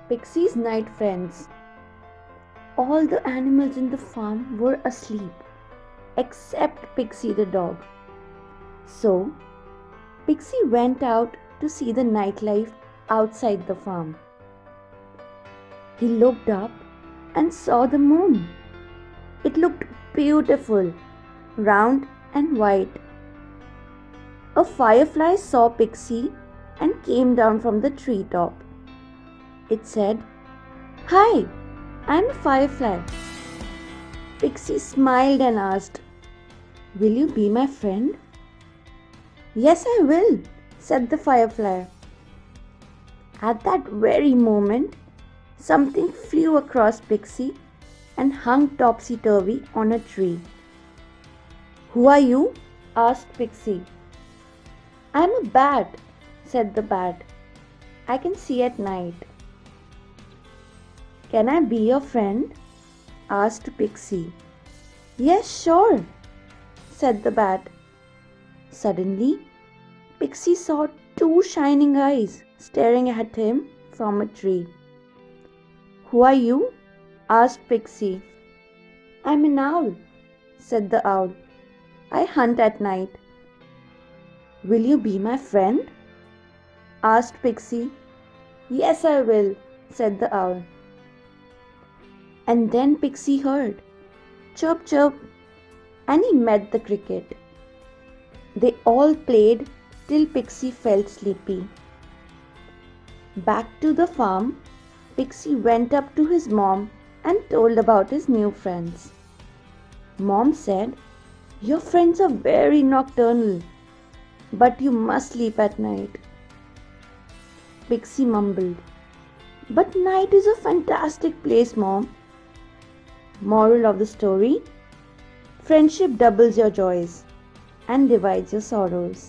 Pixies Night Friends. All the animals in the farm were asleep except Pixie the dog. So, Pixie went out to see the nightlife outside the farm. He looked up and saw the moon. It looked beautiful, round and white. A firefly saw Pixie and came down from the treetop. It said, "Hi, I'm a firefly." Pixie smiled and asked, "Will you be my friend?" "Yes, I will," said the firefly. At that very moment, something flew across Pixie and hung topsy-turvy on a tree. "Who are you?" asked Pixie. "I'm a bat," said the bat. "I can see at night." "Can I be your friend?" asked Pixie. "Yes, sure," said the bat. Suddenly, Pixie saw two shining eyes staring at him from a tree. "Who are you?" asked Pixie. "I'm an owl," said the owl. "I hunt at night." "Will you be my friend?" asked Pixie. "Yes, I will," said the owl. And then Pixie heard chirp chirp, and he met the cricket. They all played till Pixie felt sleepy. Back to the farm, Pixie went up to his mom and told about his new friends. Mom said, "Your friends are very nocturnal, but you must sleep at night." Pixie mumbled, "But night is a fantastic place, Mom." Moral of the story: friendship doubles your joys and divides your sorrows.